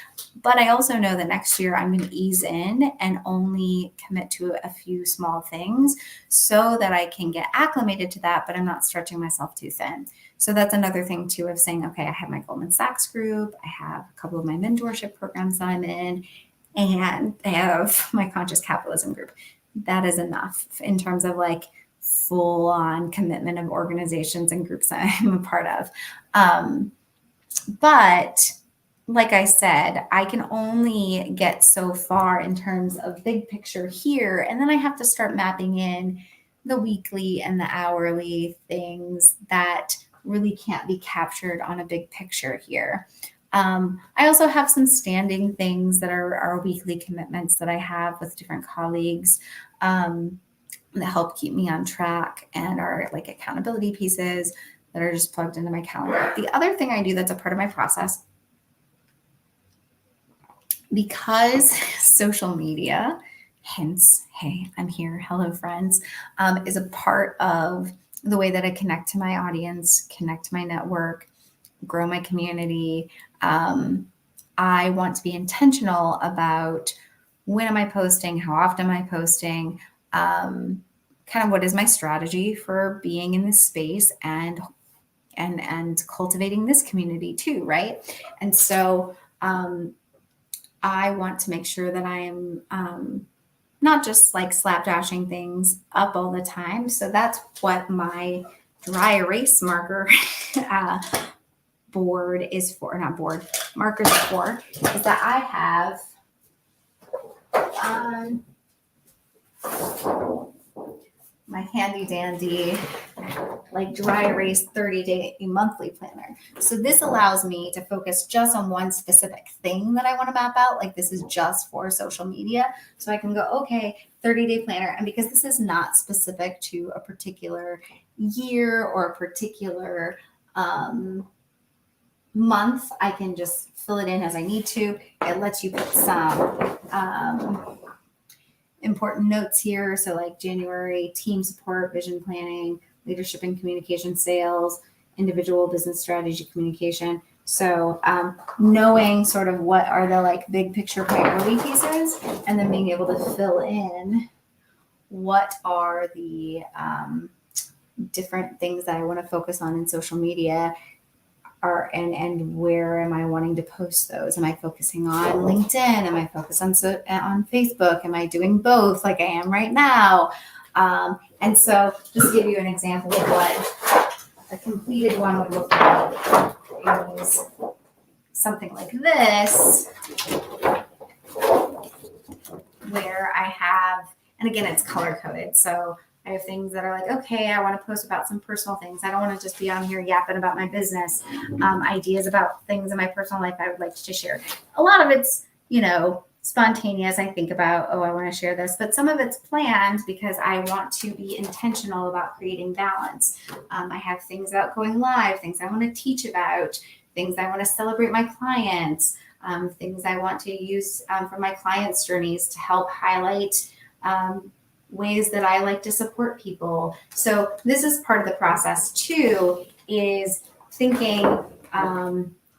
But I also know that next year I'm going to ease in and only commit to a few small things so that I can get acclimated to that, but I'm not stretching myself too thin. So that's another thing too, of saying, okay, I have my Goldman Sachs group, I have a couple of my mentorship programs that I'm in, and I have my conscious capitalism group. That is enough in terms of like full on commitment of organizations and groups that I'm a part of. But like I said, I can only get so far in terms of big picture here. And then I have to start mapping in the weekly and the hourly things that really can't be captured on a big picture here. I also have some standing things that are weekly commitments that I have with different colleagues that help keep me on track, and are like accountability pieces that are just plugged into my calendar. The other thing I do that's a part of my process, because social media, hence, hey, I'm here, hello friends, is a part of the way that I connect to my audience, connect to my network, grow my community. I want to be intentional about when am I posting, how often am I posting, kind of what is my strategy for being in this space and cultivating this community too, right? And so I want to make sure that I am not just like slapdashing things up all the time. So that's what my dry erase marker board is for, not board, markers for, is that I have my handy dandy like dry erase 30-day monthly planner. So this allows me to focus just on one specific thing that I want to map out. Like this is just for social media. So I can go, okay, 30-day planner. And because this is not specific to a particular year or a particular month, I can just fill it in as I need to. It lets you put some important notes here. So like January, team support, vision planning, leadership and communication, sales, individual business strategy, communication. So knowing sort of what are the like big picture priority pieces, and then being able to fill in what are the different things that I want to focus on in social media, and where am I wanting to post those? Am I focusing on LinkedIn? Am I focused on Facebook? Am I doing both like I am right now? And so just to give you an example of what a completed one would look like is something like this, where I have, and again, it's color coded. So I have things that are like, okay, I want to post about some personal things. I don't want to just be on here yapping about my business, ideas about things in my personal life I would like to share. A lot of it's, spontaneous. I think about, I want to share this, but some of it's planned because I want to be intentional about creating balance. I have things about going live, things I want to teach about, things I want to celebrate my clients, things I want to use for my clients' journeys to help highlight ways that I like to support people. So this is part of the process too, is thinking,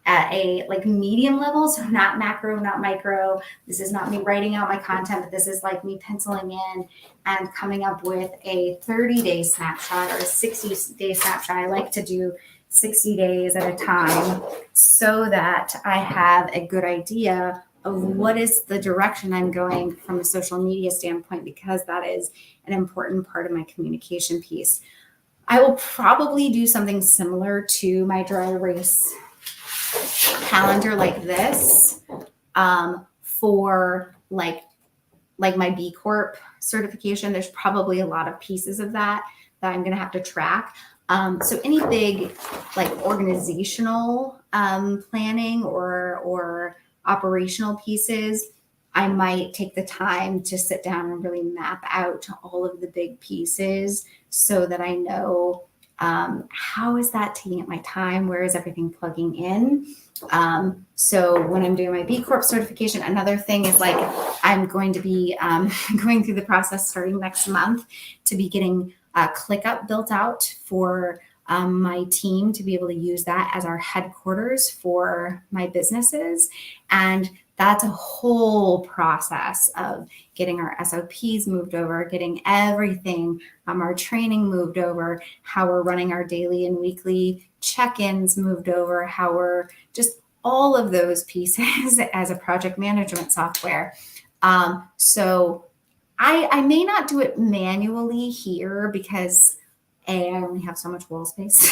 at a like medium level. So not macro, not micro. This is not me writing out my content, but this is like me penciling in and coming up with a 30-day snapshot or a 60-day snapshot. I like to do 60 days at a time so that I have a good idea of what is the direction I'm going from a social media standpoint, because that is an important part of my communication piece. I will probably do something similar to my dry erase calendar like this for like my B Corp certification. There's probably a lot of pieces of that I'm going to have to track. So any big like organizational planning or operational pieces, I might take the time to sit down and really map out all of the big pieces so that I know how is that taking up my time? Where is everything plugging in? So when I'm doing my B Corp certification, another thing is like I'm going to be going through the process starting next month to be getting ClickUp built out for my team to be able to use that as our headquarters for my businesses. And that's a whole process of getting our SOPs moved over, getting everything, our training moved over, how we're running our daily and weekly check-ins moved over, how we're just all of those pieces as a project management software. So I may not do it manually here because A, I only have so much wall space.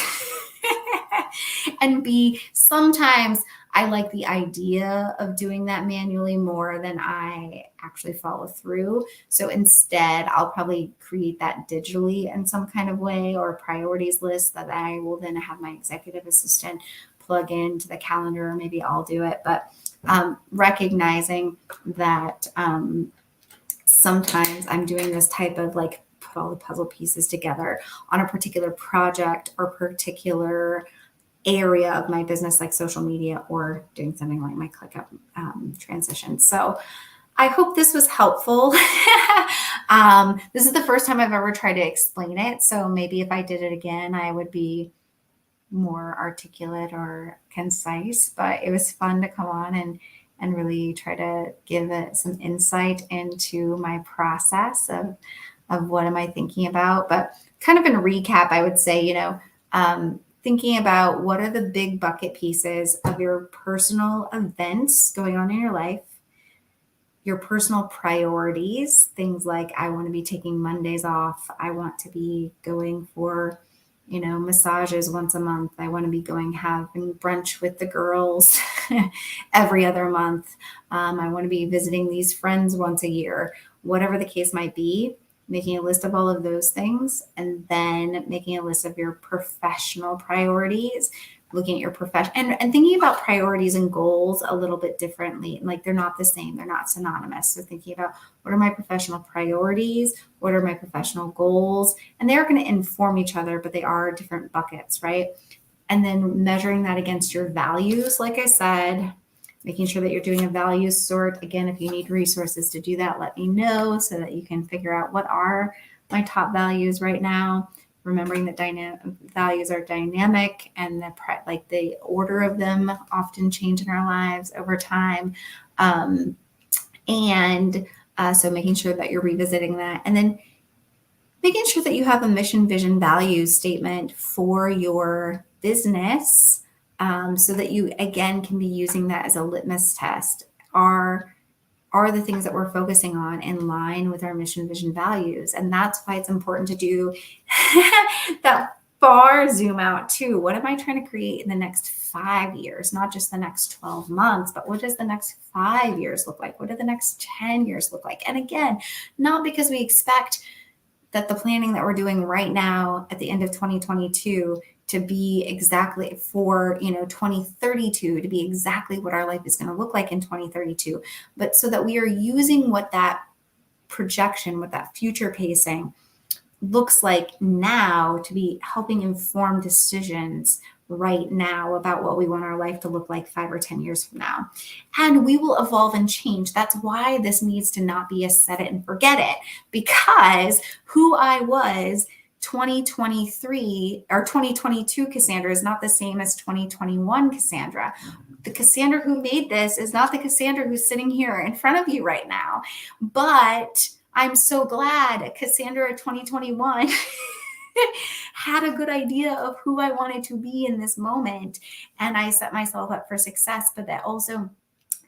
And B, sometimes I like the idea of doing that manually more than I actually follow through. So instead, I'll probably create that digitally in some kind of way, or a priorities list that I will then have my executive assistant plug into the calendar, or maybe I'll do it. But recognizing that sometimes I'm doing this type of like put all the puzzle pieces together on a particular project or particular area of my business, like social media, or doing something like my ClickUp transition. So I hope this was helpful. This is the first time I've ever tried to explain it. So maybe if I did it again, I would be more articulate or concise, but it was fun to come on and really try to give it some insight into my process of what am I thinking about. But kind of in recap, I would say, thinking about what are the big bucket pieces of your personal events going on in your life, your personal priorities, things like I want to be taking Mondays off. I want to be going for, massages once a month. I want to be having brunch with the girls every other month. I want to be visiting these friends once a year, whatever the case might be. Making a list of all of those things, and then making a list of your professional priorities, looking at your profession and thinking about priorities and goals a little bit differently. Like they're not the same, they're not synonymous. So thinking about what are my professional priorities, what are my professional goals, and they're going to inform each other, but they are different buckets, right? And then measuring that against your values, like I said, making sure that you're doing a values sort. Again, if you need resources to do that, let me know so that you can figure out what are my top values right now. Remembering that values are dynamic, and the order of them often change in our lives over time. So making sure that you're revisiting that, and then making sure that you have a mission, vision, values statement for your business. So that you, again, can be using that as a litmus test. Are the things that we're focusing on in line with our mission, vision, values? And that's why it's important to do that far zoom out too. What am I trying to create in the next 5 years? Not just the next 12 months, but what does the next 5 years look like? What do the next 10 years look like? And again, not because we expect that the planning that we're doing right now at the end of 2022 to be exactly for 2032, to be exactly what our life is going to look like in 2032, but so that we are using what that projection, what that future pacing looks like now to be helping inform decisions right now about what we want our life to look like 5 or 10 years from now. And we will evolve and change. That's why this needs to not be a set it and forget it, because who I was 2023 or 2022 Cassandra is not the same as 2021 Cassandra. The Cassandra who made this is not the Cassandra who's sitting here in front of you right now. But I'm so glad Cassandra 2021 had a good idea of who I wanted to be in this moment. And I set myself up for success. But that also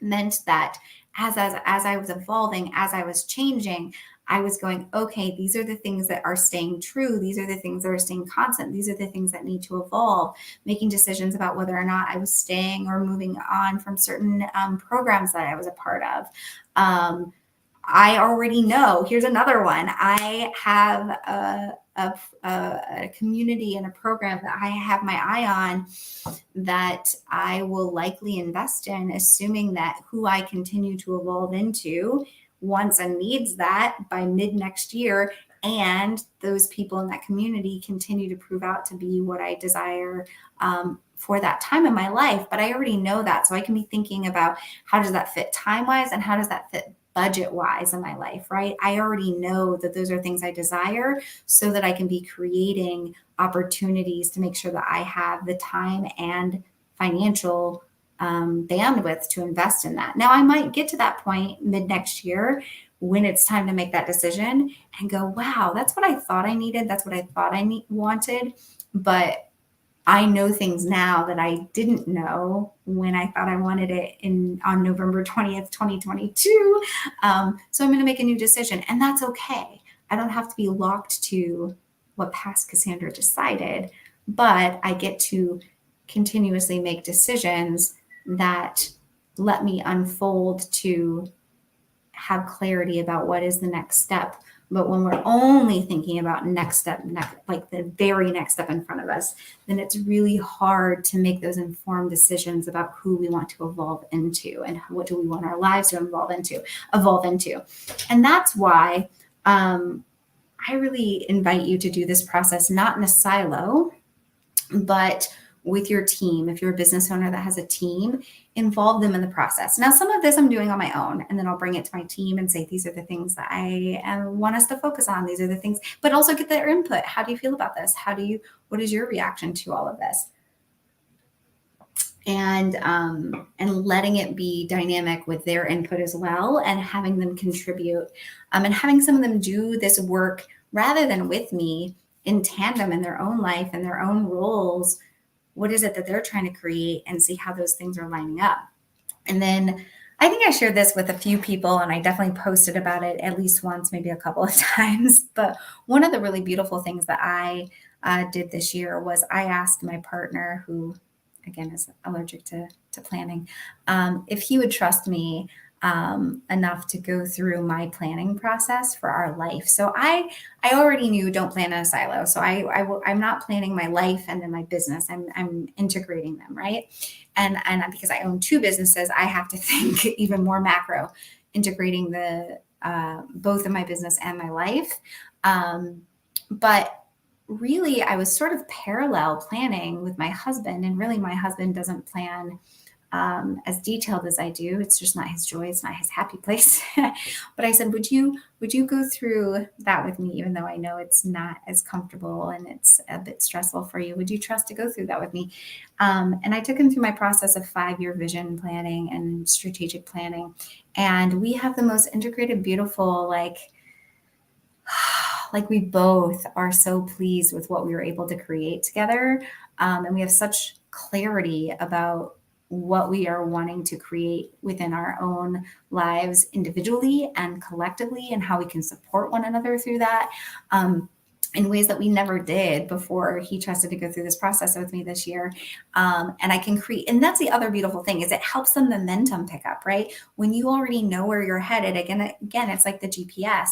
meant that as I was evolving, as I was changing, I was going, okay, these are the things that are staying true. These are the things that are staying constant. These are the things that need to evolve, making decisions about whether or not I was staying or moving on from certain programs that I was a part of. I already know, here's another one. I have a community and a program that I have my eye on that I will likely invest in, assuming that who I continue to evolve into wants and needs that by mid next year. And those people in that community continue to prove out to be what I desire for that time in my life. But I already know that. So I can be thinking about how does that fit time-wise and how does that fit budget-wise in my life, right? I already know that those are things I desire so that I can be creating opportunities to make sure that I have the time and financial bandwidth to invest in that. Now, I might get to that point mid next year when it's time to make that decision and go, wow, that's what I thought I needed. That's what I thought I wanted. But I know things now that I didn't know when I thought I wanted it on November 20th, 2022. So I'm going to make a new decision, and that's okay. I don't have to be locked to what past Cassandra decided, but I get to continuously make decisions that let me unfold to have clarity about what is the next step. But when we're only thinking about next step, like the very next step in front of us, then it's really hard to make those informed decisions about who we want to evolve into and what do we want our lives to evolve into. And that's why I really invite you to do this process, not in a silo, but with your team. If you're a business owner that has a team, involve them in the process. Now, some of this I'm doing on my own, and then I'll bring it to my team and say, these are the things that I want us to focus on. These are the things, but also get their input. How do you feel about this? What is your reaction to all of this? And letting it be dynamic with their input as well, and having them contribute, and having some of them do this work rather than with me, in tandem in their own life and their own roles. What is it that they're trying to create, and see how those things are lining up. And then I think I shared this with a few people, and I definitely posted about it at least once, maybe a couple of times. But one of the really beautiful things that I did this year was I asked my partner, who again is allergic to planning, if he would trust me enough to go through my planning process for our life. So I already knew don't plan in a silo. So I'm not planning my life and then my business. I'm integrating them, right? And because I own two businesses, I have to think even more macro, integrating the both of my business and my life. But really, I was sort of parallel planning with my husband, and really my husband doesn't plan as detailed as I do. It's just not his joy. It's not his happy place. But I said, would you go through that with me, even though I know it's not as comfortable and it's a bit stressful for you? Would you trust to go through that with me? And I took him through my process of 5-year vision planning and strategic planning. And we have the most integrated, beautiful, like we both are so pleased with what we were able to create together. And we have such clarity about what we are wanting to create within our own lives individually and collectively, and how we can support one another through that in ways that we never did before he trusted to go through this process with me this year. And I can create, and that's the other beautiful thing, is it helps the momentum pick up, right? When you already know where you're headed, again, it's like the GPS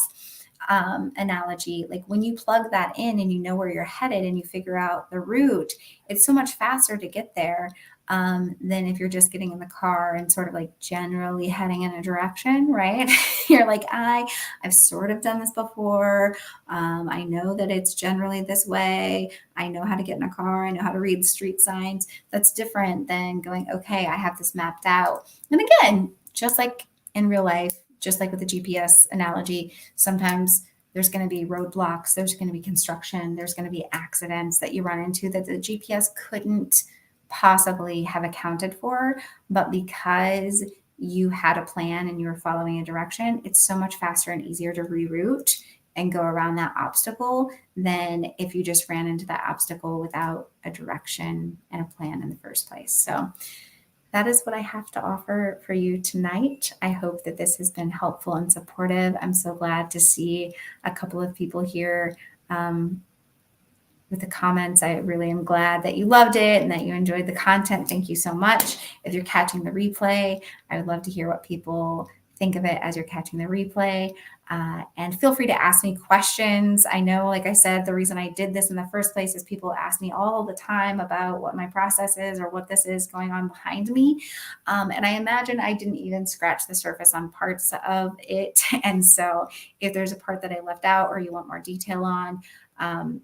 analogy. Like when you plug that in and you know where you're headed and you figure out the route, it's so much faster to get there than if you're just getting in the car and sort of like generally heading in a direction, right? You're like, I've sort of done this before. I know that it's generally this way. I know how to get in a car. I know how to read street signs. That's different than going, okay, I have this mapped out. And again, just like in real life, just like with the GPS analogy, sometimes there's going to be roadblocks, there's going to be construction, there's going to be accidents that you run into that the GPS couldn't possibly have accounted for. But because you had a plan and you were following a direction, it's so much faster and easier to reroute and go around that obstacle than if you just ran into that obstacle without a direction and a plan in the first place. So that is what I have to offer for you tonight. I hope that this has been helpful and supportive. I'm so glad to see a couple of people here with the comments. I really am glad that you loved it and that you enjoyed the content. Thank you so much. If you're catching the replay, I would love to hear what people think of it as you're catching the replay. And feel free to ask me questions. I know, like I said, the reason I did this in the first place is people ask me all the time about what my process is or what this is going on behind me. And I imagine I didn't even scratch the surface on parts of it. And so if there's a part that I left out or you want more detail on,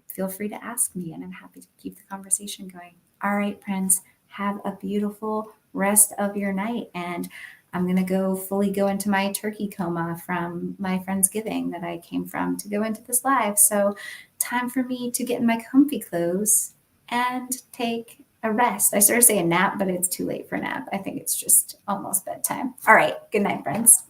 feel free to ask me and I'm happy to keep the conversation going. All right, friends, have a beautiful rest of your night. And I'm going to fully go into my turkey coma from my Friendsgiving that I came from to go into this live. So time for me to get in my comfy clothes and take a rest. I sort of say a nap, but it's too late for a nap. I think it's just almost bedtime. All right. Good night, friends.